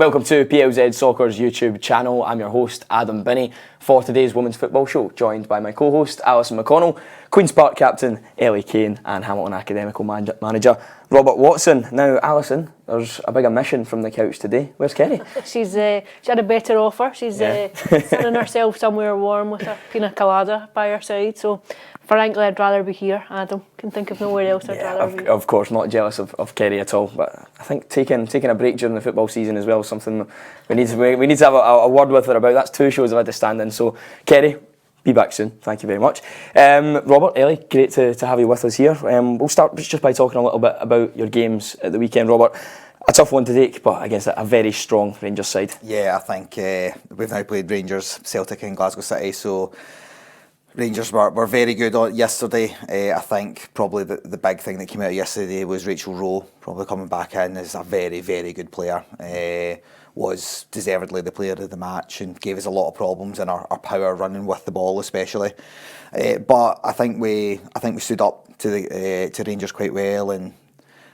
Welcome to PLZ Soccer's YouTube channel. I'm your host, Adam Binney, for today's Women's Football Show, joined by my co-host, Alison McConnell, Queen's Park captain, Ellie Kane, and Hamilton Academical manager, Robert Watson. Now, Alison, there's a big omission from the couch today. Where's Kerry? She had a better offer. She's sitting herself somewhere warm with a pina colada by her side. So, frankly, I'd rather be here. Adam, can think of nowhere else I'd rather be. Of course, not jealous of Kerry at all. But I think taking a break during the football season as well is something we need to have a word with her about. That's 2 shows I've had to stand in. So, Kerry, be back soon. Thank you very much. Robert, Ellie, great to have you with us here. We'll start just by talking a little bit about your games at the weekend, Robert. A tough one to take, but against a very strong Rangers side. Yeah, I think we've now played Rangers, Celtic and Glasgow City, so Rangers were very good yesterday. I think probably the big thing that came out yesterday was Rachel Rowe probably coming back in as a very, very good player. Was deservedly the player of the match and gave us a lot of problems in our power running with the ball especially. But I think we stood up to Rangers quite well, and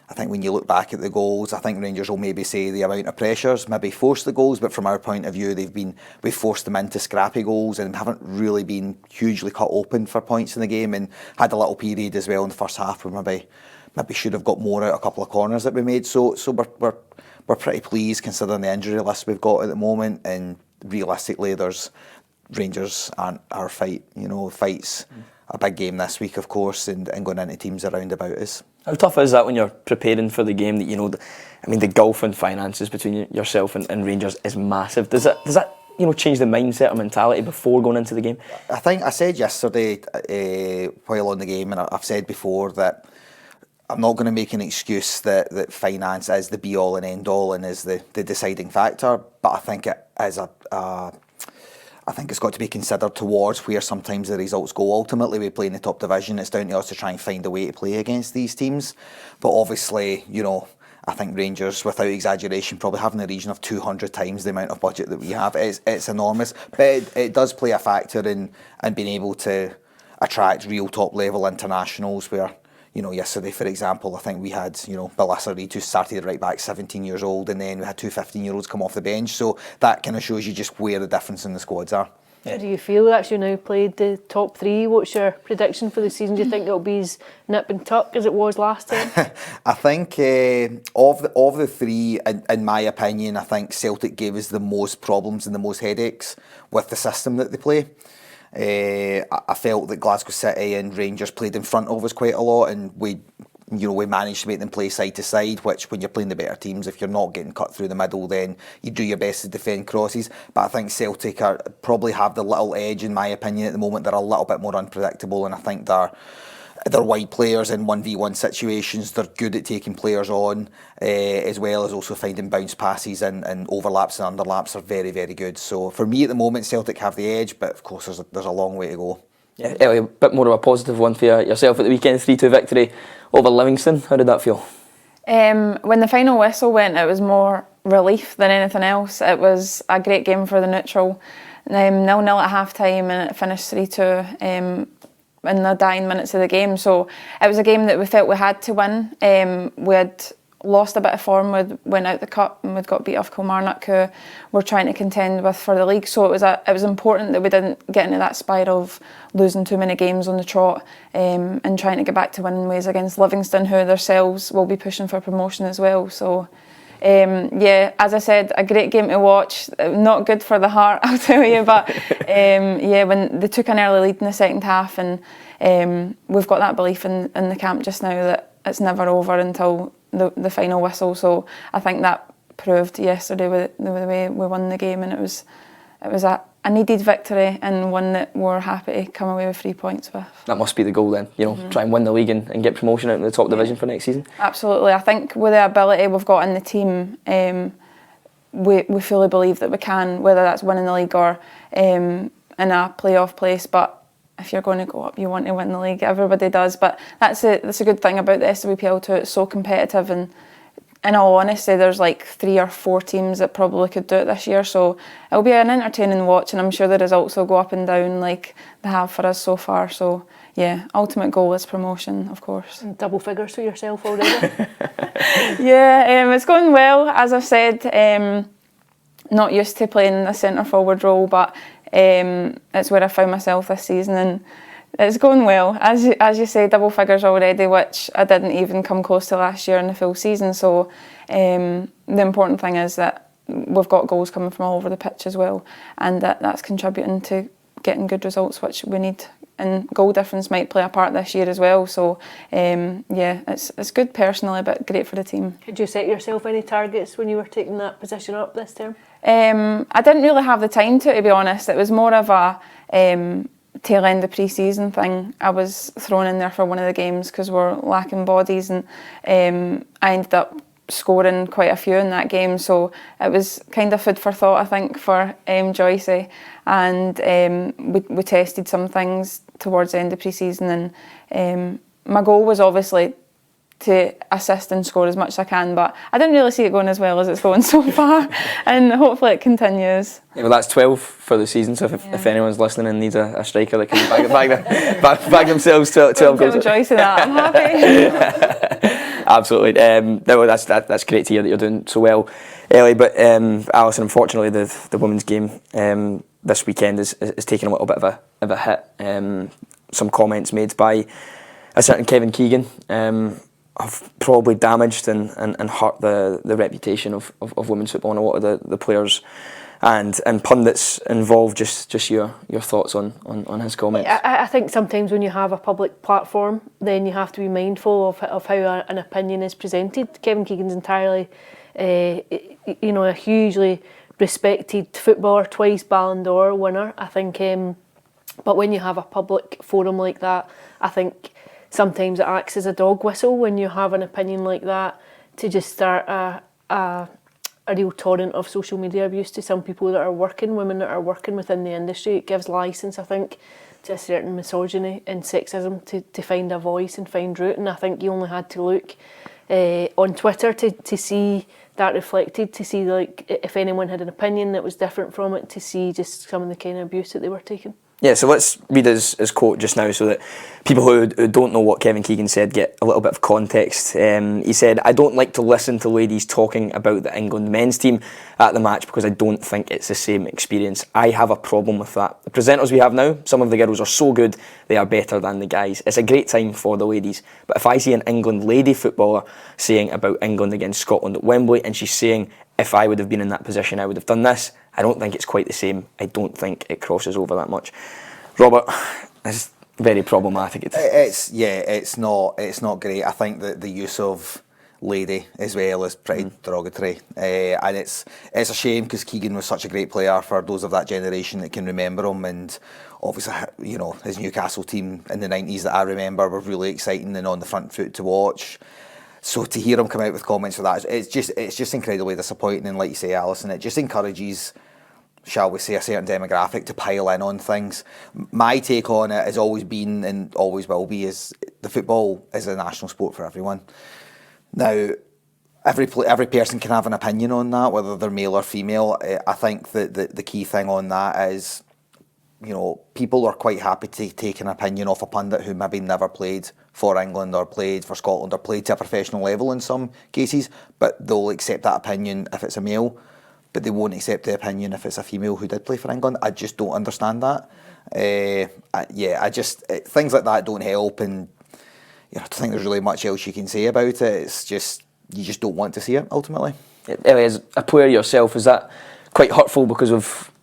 I think when you look back at the goals, I think Rangers will maybe say the amount of pressures maybe forced the goals, but from our point of view, we've forced them into scrappy goals and haven't really been hugely cut open for points in the game, and had a little period as well in the first half where maybe should have got more out a couple of corners that we made. So we're pretty pleased considering the injury list we've got at the moment, and realistically, Rangers aren't our fight. You know, fight's a big game this week, of course, and going into teams around about us. How tough is that when you're preparing for the game? That the gulf in finances between yourself and Rangers is massive. Does that change the mindset or mentality before going into the game? I think I said yesterday while on the game, and I've said before that I'm not going to make an excuse that finance is the be all and end all and is the deciding factor, but I think it is I think it's got to be considered towards where sometimes the results go. Ultimately, we play in the top division. It's down to us to try and find a way to play against these teams. But obviously, I think Rangers, without exaggeration, probably have in the region of 200 times the amount of budget that we have. It's enormous. But it does play a factor in being able to attract real top-level internationals where, yesterday, for example, I think we had, Balissa Reid, who started right back, 17 years old, and then we had 2 15-year-olds come off the bench. So that kind of shows you just where the difference in the squads are. Yeah. How do you feel that you now played the top 3? What's your prediction for the season? Do you think it'll be as nip and tuck as it was last time? I think of the 3, in my opinion, I think Celtic gave us the most problems and the most headaches with the system that they play. I felt that Glasgow City and Rangers played in front of us quite a lot, and we managed to make them play side to side, which when you're playing the better teams, if you're not getting cut through the middle, then you do your best to defend crosses. But I think Celtic probably have the little edge, in my opinion, at the moment. They're a little bit more unpredictable, and I think they're wide players in 1v1 situations. They're good at taking players on, as well as also finding bounce passes and overlaps and underlaps are very, very good. So for me at the moment, Celtic have the edge, but of course there's a long way to go. Yeah, Ellie, a bit more of a positive one for yourself at the weekend, 3-2 victory over Livingston. How did that feel? When the final whistle went, it was more relief than anything else. It was a great game for the neutral. 0-0 at half-time, and it finished 3-2 in the dying minutes of the game. So it was a game that we felt we had to win. We had lost a bit of form. We went out the cup and we'd got beat off Kilmarnock, who we're trying to contend with for the league. So it was important that we didn't get into that spiral of losing too many games on the trot, and trying to get back to winning ways against Livingston, who themselves will be pushing for promotion as well. So as I said, a great game to watch. Not good for the heart, I'll tell you, but when they took an early lead in the second half, and we've got that belief in the camp just now that it's never over until the final whistle. So I think that proved yesterday with the way we won the game, and it was a needed victory, and one that we're happy to come away with 3 points with. That must be the goal then, try and win the league and get promotion out in the top division for next season. Absolutely. I think with the ability we've got in the team, we fully believe that we can, whether that's winning the league or in a playoff place. But if you're going to go up, you want to win the league. Everybody does. But that's a good thing about the SWPL too. It's so competitive, and in all honesty, there's like 3 or 4 teams that probably could do it this year. So it'll be an entertaining watch, and I'm sure the results will go up and down like they have for us so far. So yeah, ultimate goal is promotion, of course. And double figures for yourself already. Yeah, it's going well. As I've said, not used to playing the centre forward role, but it's where I found myself this season, and it's going well. As you say, double figures already, which I didn't even come close to last year in the full season. So the important thing is that we've got goals coming from all over the pitch as well, and that's contributing to getting good results, which we need. And goal difference might play a part this year as well. So yeah, it's good personally, but great for the team. Did you set yourself any targets when you were taking that position up this term? I didn't really have the time to be honest. It was more of a tail end of pre-season thing. I was thrown in there for one of the games because we're lacking bodies, and I ended up scoring quite a few in that game, so it was kind of food for thought, I think, for Joycey, and we tested some things towards the end of pre-season, and my goal was obviously to assist and score as much as I can, but I didn't really see it going as well as it's going so far, and hopefully it continues. Yeah, well, that's 12 for the season, so if anyone's listening and needs a striker that can bag themselves 12 goals. Joycey that, I'm happy. Absolutely. No, that's great to hear that you're doing so well, Ellie. But Alison, unfortunately, the women's game this weekend is taking a little bit of a hit. Some comments made by a certain Kevin Kegan have probably damaged and hurt the reputation of women's football and a lot of the players and pundits involved. Just your thoughts on his comments. I think sometimes when you have a public platform, then you have to be mindful of how an opinion is presented. Kevin Keegan's entirely, a hugely respected footballer, twice Ballon d'Or winner. I think, but when you have a public forum like that, I think sometimes it acts as a dog whistle when you have an opinion like that to just start a real torrent of social media abuse to some people that are working, women that are working within the industry. It gives licence, I think, to a certain misogyny and sexism to find a voice and find root. And I think you only had to look on Twitter to see that reflected, to see like if anyone had an opinion that was different from it, to see just some of the kind of abuse that they were taking. Yeah, so let's read his quote just now so that people who don't know what Kevin Keegan said get a little bit of context. He said, "I don't like to listen to ladies talking about the England men's team at the match because I don't think it's the same experience. I have a problem with that. The presenters we have now, some of the girls are so good, they are better than the guys. It's a great time for the ladies. But if I see an England lady footballer saying about England against Scotland at Wembley and she's saying, if I would have been in that position, I would have done this, I don't think it's quite the same. I don't think it crosses over that much." Robert, it's very problematic. It's not great. I think that the use of lady as well is pretty derogatory, and it's a shame because Keegan was such a great player for those of that generation that can remember him, and obviously his Newcastle team in the 90s that I remember were really exciting and on the front foot to watch. So to hear him come out with comments for that, it's just incredibly disappointing. And like you say, Alison, it just encourages, shall we say, a certain demographic to pile in on things. My take on it has always been and always will be is the football is a national sport for everyone. Now, every person can have an opinion on that, whether they're male or female. I think that the key thing on that is, people are quite happy to take an opinion off a pundit who maybe never played for England or played for Scotland or played to a professional level in some cases, but they'll accept that opinion if it's a male, but they won't accept the opinion if it's a female who did play for England. I just don't understand that. Things like that don't help, and I don't think there's really much else you can say about it. It's just, you just don't want to see it, ultimately. Ellie, as a player yourself, is that quite hurtful? Because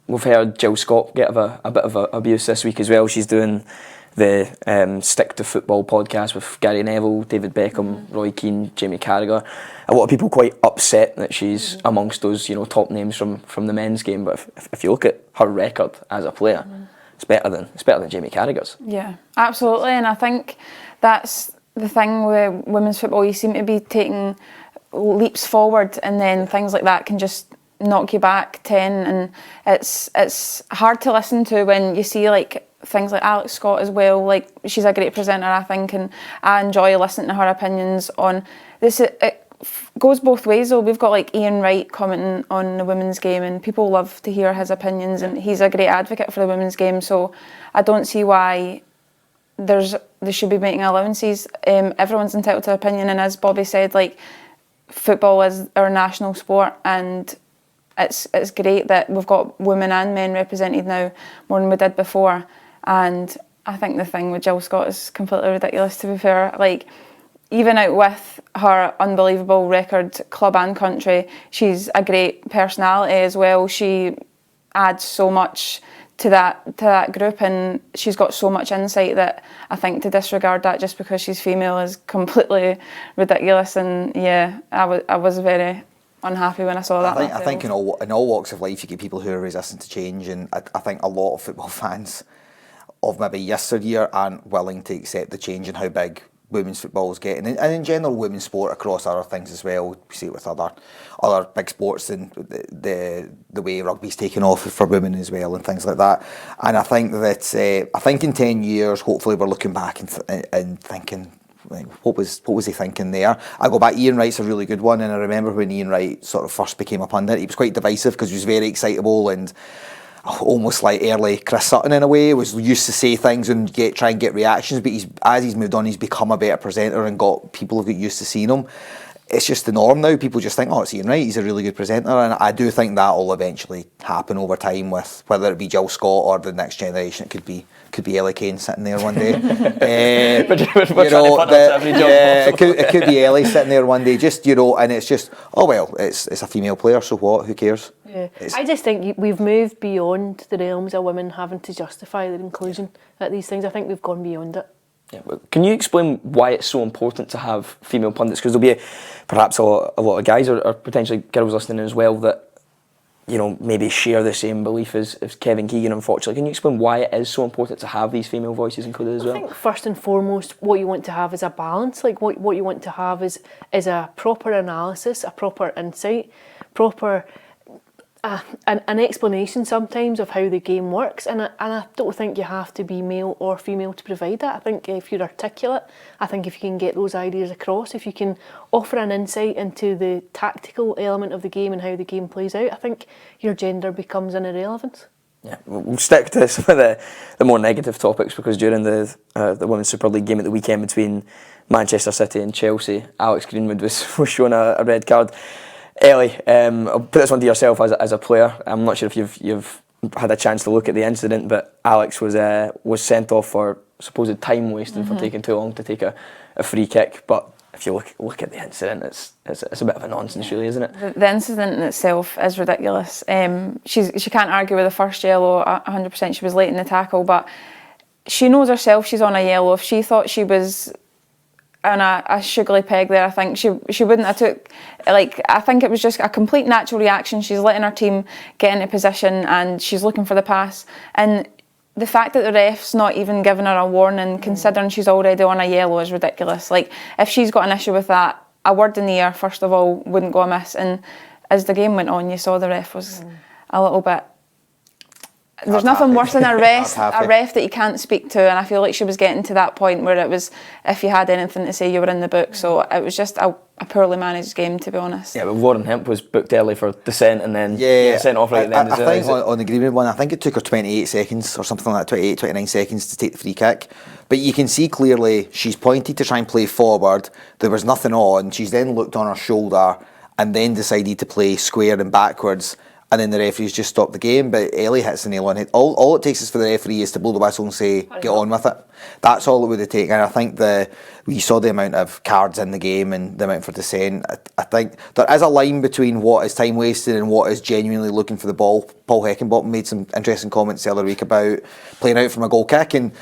we've heard Jill Scott get a bit of abuse this week as well. She's doing the Stick to Football podcast with Gary Neville, David Beckham, Roy Keane, Jamie Carragher. A lot of people quite upset that she's amongst those top names from the men's game. But if you look at her record as a player, it's better than Jamie Carragher's. Yeah, absolutely. And I think that's the thing with women's football. You seem to be taking leaps forward, and then things like that can just knock you back 10, and it's hard to listen to when you see like things like Alex Scott as well. Like, she's a great presenter, I think, and I enjoy listening to her opinions on this. It goes both ways though. We've got like Ian Wright commenting on the women's game, and people love to hear his opinions, and he's a great advocate for the women's game, so I don't see why they should be making allowances. Everyone's entitled to opinion, and as Bobby said, like, football is our national sport, and it's great that we've got women and men represented now more than we did before. And I think the thing with Jill Scott is completely ridiculous, to be fair. Like, even out with her unbelievable record, club and country, she's a great personality as well. She adds so much to that group, and she's got so much insight that I think to disregard that just because she's female is completely ridiculous. And yeah, I was very unhappy when I saw that. I think in all walks of life you get people who are resistant to change, and I think a lot of football fans of maybe yesteryear aren't willing to accept the change in how big women's football is getting, and in general women's sport across other things as well. We see it with other big sports, and the way rugby's taken off for women as well, and things like that. And I think that I think in 10 years, hopefully, we're looking back and thinking, like, what was he thinking there? I go back. Ian Wright's a really good one, and I remember when Ian Wright sort of first became a pundit, he was quite divisive because he was very excitable and almost like early Chris Sutton in a way, was used to say things and try and get reactions, but as he's moved on, he's become a better presenter and people have got used to seeing him. It's just the norm now. People just think, oh, it's Ian Wright, he's a really good presenter, and I do think that will eventually happen over time, with whether it be Jill Scott or the next generation. It could be Ellie Kane sitting there one day. It could be Ellie sitting there one day, just, and it's just, oh well, it's a female player, so what? Who cares? Yeah. I just think we've moved beyond the realms of women having to justify their inclusion at these things. I think we've gone beyond it. Yeah, can you explain why it's so important to have female pundits? Because there'll be perhaps a lot of guys or potentially girls listening as well that, maybe share the same belief as Kevin Kegan, unfortunately. Can you explain why it is so important to have these female voices included as well? I think first and foremost, what you want to have is a balance. Like, what you want to have is a proper analysis, a proper insight, proper an explanation sometimes of how the game works, and I don't think you have to be male or female to provide that. I think if you're articulate, I think if you can get those ideas across, if you can offer an insight into the tactical element of the game and how the game plays out, I think your gender becomes an irrelevance. Yeah, we'll stick to some of the more negative topics, because during the Women's Super League game at the weekend between Manchester City and Chelsea, Alex Greenwood was shown a red card. Ellie, I'll put this one to yourself as a player. I'm not sure if you've had a chance to look at the incident, but Alex was sent off for supposed time wasting for taking too long to take a free kick. But if you look at the incident, it's a bit of a nonsense, really, isn't it? The incident in itself is ridiculous. She can't argue with the first yellow. 100%, she was late in the tackle, but she knows herself she's on a yellow. If she thought she was on a sugary peg there, I think she wouldn't have took, I think it was just a complete natural reaction. She's letting her team get into position and she's looking for the pass, and the fact that the ref's not even giving her a warning, considering she's already on a yellow, is ridiculous. Like, if she's got an issue with that, a word in the ear, first of all, wouldn't go amiss. And as the game went on, you saw the ref was a little bit, there's nothing worse than a ref that you can't speak to, and I feel like she was getting to that point where it was, if you had anything to say, you were in the book. So it was just a poorly managed game, to be honest. Yeah, but Warren Hemp was booked early for dissent and then sent off right at the end. I think on the Greenwood one, I think it took her 28 seconds or something like that, 28, 29 seconds to take the free kick. But you can see clearly she's pointed to try and play forward. There was nothing on. She's then looked on her shoulder and then decided to play square and backwards. And then the referees just stopped the game. But Ellie hits the nail on it. All it takes is for the referee is to blow the whistle and say, get on with it. That's all it would have taken. And I think we saw the amount of cards in the game and the amount for dissent. I think there is a line between what is time wasted and what is genuinely looking for the ball. Paul Heckenbottom made some interesting comments the other week about playing out from a goal kick. And,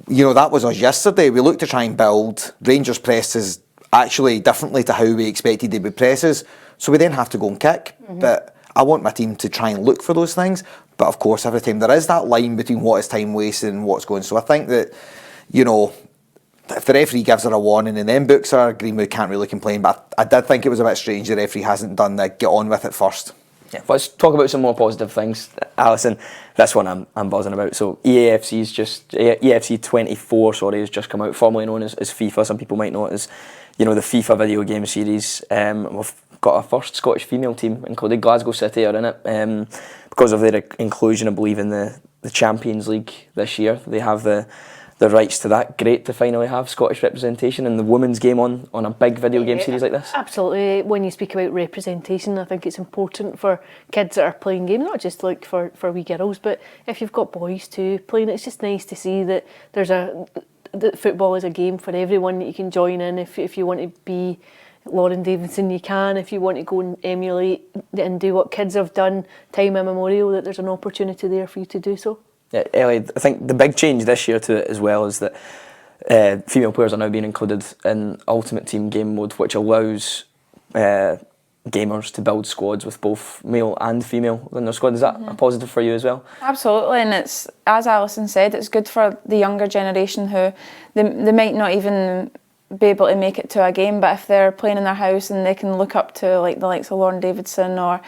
that was us yesterday. We looked to try and build. Rangers pressed us actually differently to how we expected they would press us. So we then have to go and kick. But I want my team to try and look for those things, but of course every time there is that line between what is time wasted and what's going. So I think that, if the referee gives her a warning and then books her, Greenwood can't really complain. But I did think it was a bit strange the referee hasn't done the get on with it first. Yeah, let's talk about some more positive things, Alison. This one I'm buzzing about. So EAFC 24 has just come out, formerly known as FIFA. Some people might know it as, the FIFA video game series. We've got our first Scottish female team included. Glasgow City are in it because of their inclusion, I believe, in the Champions League this year. They have the the rights to that, great to finally have Scottish representation in the women's game on a big video game series like this. Absolutely. When you speak about representation, I think it's important for kids that are playing games, not just like for wee girls, but if you've got boys too playing, it's just nice to see that that football is a game for everyone that you can join in. If you want to be Lauren Davidson, you can. If you want to go and emulate and do what kids have done time immemorial, that there's an opportunity there for you to do so. Yeah, Ellie, I think the big change this year to it as well is that female players are now being included in Ultimate Team game mode, which allows gamers to build squads with both male and female in their squad. Is that a positive for you as well? Absolutely, and it's, as Alison said, it's good for the younger generation who they might not even be able to make it to a game, but if they're playing in their house and they can look up to like the likes of Lauren Davidson or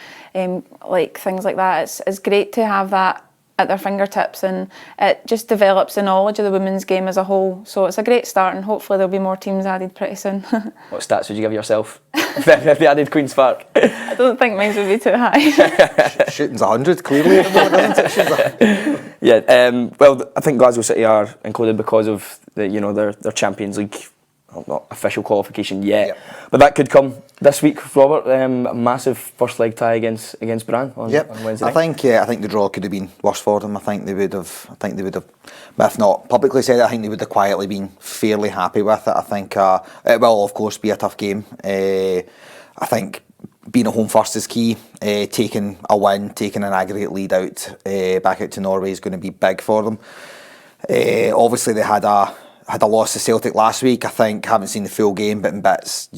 like things like that, it's great to have that at their fingertips, and it just develops the knowledge of the women's game as a whole. So it's a great start, and hopefully there'll be more teams added pretty soon. What stats would you give yourself if you added Queen's Park? I don't think mine would be too high. Shooting's 100 clearly at the moment, doesn't it? Yeah, well, I think Glasgow City are included because of their Champions League, not official qualification yet, but that could come this week, Robert. A massive first leg tie against Brann on Wednesday night. I think the draw could have been worse for them. I think they would have, if not publicly said it, I think they would have quietly been fairly happy with it. I think it will of course be a tough game. I think being at home first is key. Taking a win, taking an aggregate lead out back out to Norway is going to be big for them. Obviously they had a loss to Celtic last week. I think, haven't seen the full game, but in bits,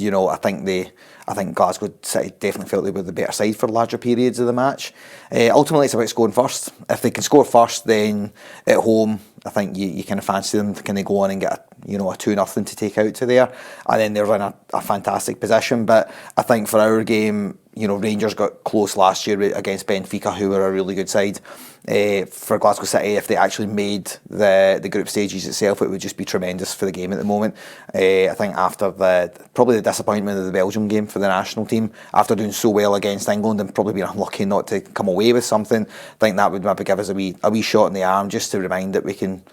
I think Glasgow City definitely felt they were the better side for larger periods of the match. Ultimately, it's about scoring first. If they can score first, then at home, I think you kind of fancy them to kind of go on and get a 2-0 to take out to there, and then they're in a fantastic position. But I think for our game, Rangers got close last year against Benfica, who were a really good side. For Glasgow City, if they actually made the group stages itself, it would just be tremendous for the game at the moment. I think after probably the disappointment of the Belgium game for the national team, after doing so well against England and probably being unlucky not to come away with something, I think that would maybe give us a wee shot in the arm, just to remind that we can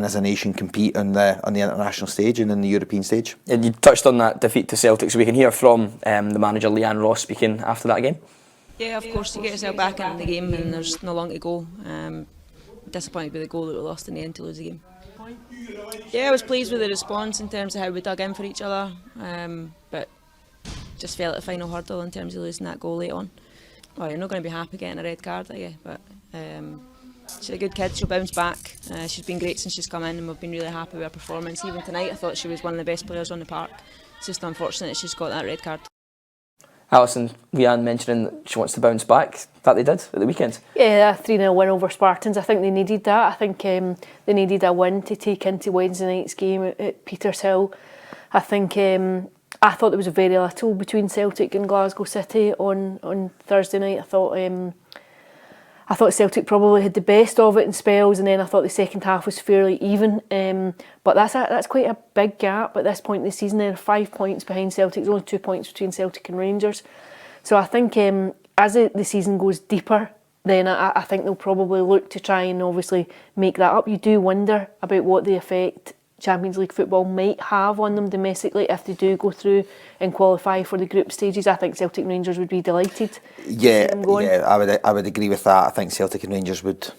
as a nation compete on the international stage and in the European stage. And you touched on that defeat to Celtic, so we can hear from the manager Leanne Ross speaking after that game. Yeah, of course, you get yourself back in the game and there's no long to go. Disappointed with the goal that we lost in the end to lose the game. Yeah, I was pleased with the response in terms of how we dug in for each other, but just fell at the final hurdle in terms of losing that goal late on. Well, you're not going to be happy getting a red card, are you? But she's a good kid, she'll bounce back. She's been great since she's come in and we've been really happy with her performance. Even tonight I thought she was one of the best players on the park. It's just unfortunate that she's got that red card. Alison, Leanne mentioning that she wants to bounce back, that they did at the weekend. Yeah, a 3-0 win over Spartans. I think they needed that. I think they needed a win to take into Wednesday night's game at Petershill. I think I thought there was very little between Celtic and Glasgow City on Thursday night. I thought Celtic probably had the best of it in spells, and then I thought the second half was fairly even. But that's quite a big gap at this point in the season. They're 5 points behind Celtic. There's only 2 points between Celtic and Rangers. So I think as the season goes deeper, then I think they'll probably look to try and obviously make that up. You do wonder about what the effect Champions League football might have on them domestically if they do go through and qualify for the group stages. I think Celtic and Rangers would be delighted. Yeah, I would agree with that. I think Celtic and Rangers would,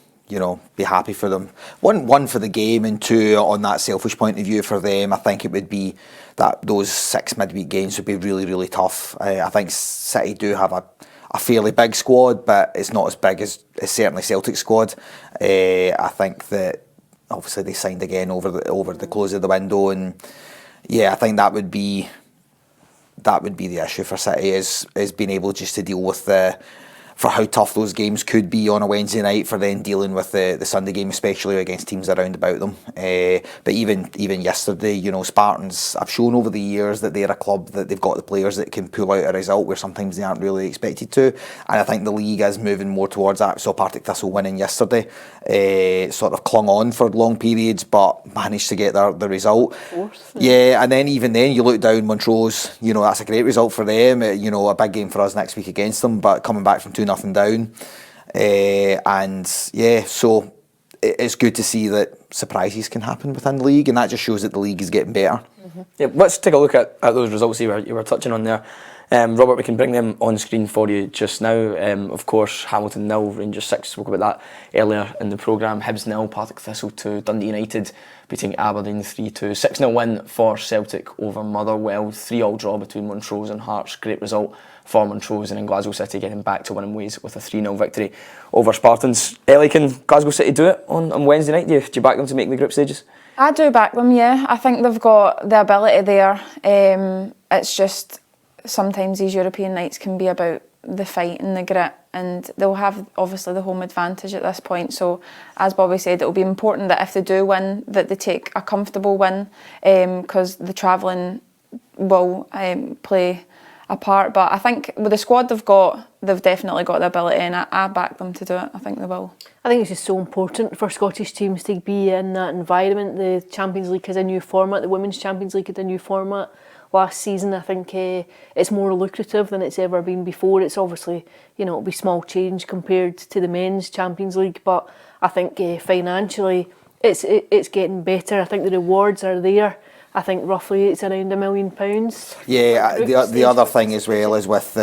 be happy for them. One for the game, and two, on that selfish point of view for them, I think it would be that those 6 midweek games would be really, really tough. I think City do have a fairly big squad, but it's not as big as certainly Celtic's squad. I think that obviously they signed again over the close of the window, and I think that would be the issue for City is being able just to deal with for how tough those games could be on a Wednesday night, for then dealing with the Sunday game, especially against teams around about them. But even yesterday, Spartans have shown over the years that they're a club that they've got the players that can pull out a result where sometimes they aren't really expected to. And I think the league is moving more towards that. So Partick Thistle winning yesterday, sort of clung on for long periods, but managed to get the result. Yeah, and then even then you look down Montrose, that's a great result for them. A big game for us next week against them, but coming back from 2-0 down. So it's good to see that surprises can happen within the league, and that just shows that the league is getting better. Yeah, let's take a look at those results you were touching on there. Robert, we can bring them on screen for you just now. Of course, Hamilton 0, Rangers 6, spoke about that earlier in the programme. Hibs 0, Partick Thistle 2, Dundee United beating Aberdeen 3-2. 6-0 win for Celtic over Motherwell. 3-3 draw between Montrose and Hearts. Great result for Montrose, and in Glasgow City getting back to winning ways with a 3-0 victory over Spartans. Ellie, can Glasgow City do it on Wednesday night? Do you back them to make the group stages? I do back them, yeah. I think they've got the ability there. It's just sometimes these European nights can be about the fight and the grit, and they'll have obviously the home advantage at this point. So as Bobby said, it'll be important that if they do win, that they take a comfortable win, because the travelling will play a part. But I think with the squad they've got, they've definitely got the ability, and I back them to do it. I think they will. I think it's just so important for Scottish teams to be in that environment. The Champions League has a new format. The Women's Champions League had a new format last season. I think it's more lucrative than it's ever been before. It's obviously, it'll be small change compared to the Men's Champions League, but I think financially it's getting better. I think the rewards are there. I think roughly it's around £1 million. Yeah, the other thing as well is with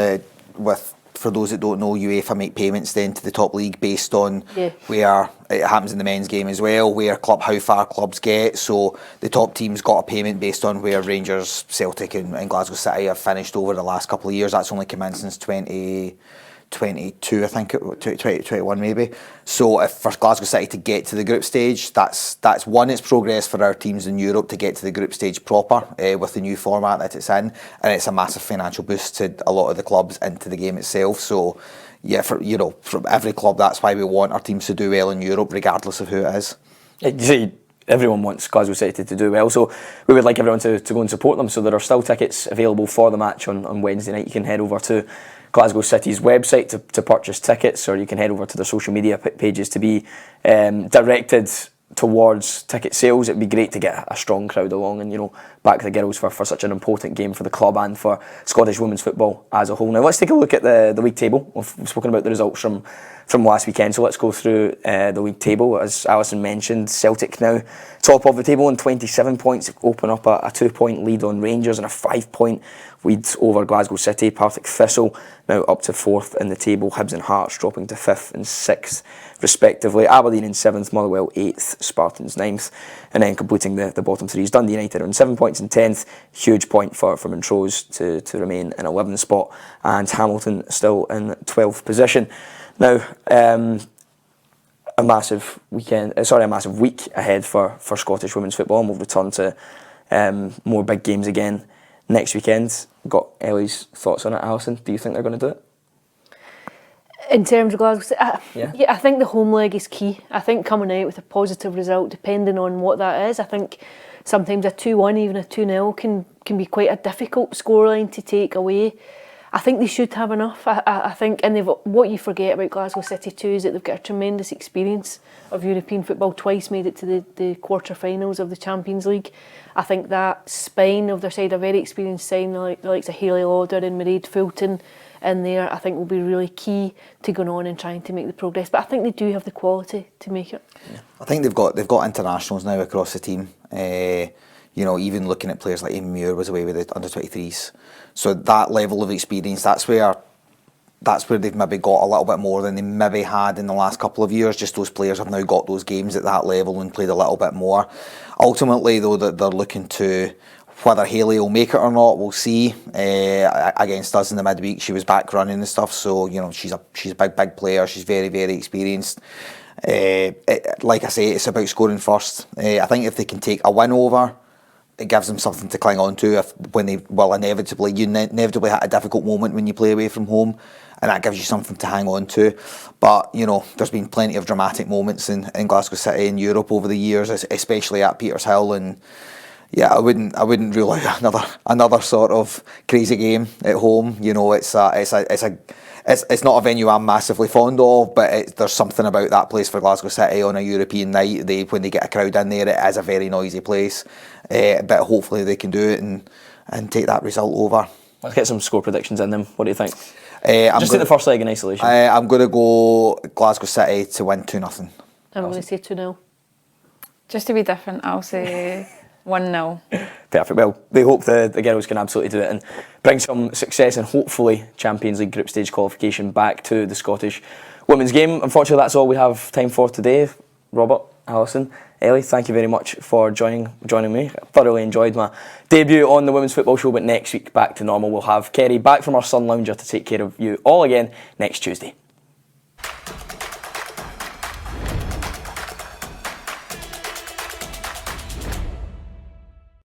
for those that don't know, UEFA make payments then to the top league based on where it happens in the men's game as well, how far clubs get. So the top teams got a payment based on where Rangers, Celtic and Glasgow City have finished over the last couple of years. That's only come in since 2022, I think, 2021 maybe. So if for Glasgow City to get to the group stage, that's one, it's progress for our teams in Europe to get to the group stage proper with the new format that it's in, and it's a massive financial boost to a lot of the clubs into the game itself. So yeah, from every club, that's why we want our teams to do well in Europe, regardless of who it is. You see, everyone wants Glasgow City to do well, so we would like everyone to go and support them. So there are still tickets available for the match on Wednesday night. You can head over to Glasgow City's website to purchase tickets, or you can head over to their social media pages to be directed towards ticket sales. It'd be great to get a strong crowd along and back the girls for such an important game for the club and for Scottish women's football as a whole. Now let's take a look at the league table. We've spoken about the results from last weekend, so let's go through the league table. As Alison mentioned, Celtic now top of the table on 27 points, open up a 2-point lead on Rangers and a 5-point lead over Glasgow City. Partick Thistle now up to 4th in the table, Hibs and Hearts dropping to 5th and 6th respectively. Aberdeen in 7th, Motherwell 8th, Spartans 9th, and then completing the bottom three is Dundee United on 7 points in 10th. Huge point for Montrose to remain in 11th spot, and Hamilton still in 12th position. Now, a massive week ahead for Scottish women's football, and we'll return to more big games again next weekend. Got Ellie's thoughts on it, Alison? Do you think they're going to do it? In terms of Glasgow City, I think the home leg is key. I think coming out with a positive result, depending on what that is, I think sometimes a 2-1, even a 2-0 can be quite a difficult scoreline to take away. I think they should have enough. I think, and what you forget about Glasgow City too is that they've got a tremendous experience of European football. Twice made it to the quarter-finals of the Champions League. I think that spine of their side, a very experienced side, the likes of Hayley Lauder and Mairead Fulton in there, I think will be really key to going on and trying to make the progress. But I think they do have the quality to make it. Yeah. I think they've got internationals now across the team. Even looking at players like Amy Muir was away with the under-23s. So that level of experience, that's where they've maybe got a little bit more than they maybe had in the last couple of years. Just those players have now got those games at that level and played a little bit more. Ultimately, though, that they're looking to, whether Hayley will make it or not, we'll see. Against us in the midweek, she was back running and stuff. So she's a big player. She's very, very experienced. Like I say, it's about scoring first. I think if they can take a win over, it gives them something to cling on to when they will inevitably hit a difficult moment when you play away from home, and that gives you something to hang on to. But there's been plenty of dramatic moments in Glasgow City in Europe over the years, especially at Petershill, and yeah, I wouldn't rule out another sort of crazy game at home. It's not a venue I'm massively fond of, but there's something about that place for Glasgow City on a European night. When they get a crowd in there, it is a very noisy place. But hopefully they can do it and take that result over. Let's get some score predictions in them. What do you think? Just take the first leg in isolation. I'm going to go Glasgow City to win 2-0. I'm going to say 2-0. Just to be different, I'll say 1-0. Perfect. Well, we hope the girls can absolutely do it and bring some success and hopefully Champions League group stage qualification back to the Scottish women's game. Unfortunately, that's all we have time for today. Robert, Alison, Ellie, thank you very much for joining me. I thoroughly enjoyed my debut on the Women's Football Show, but next week back to normal. We'll have Kerry back from our Sun Lounger to take care of you all again next Tuesday.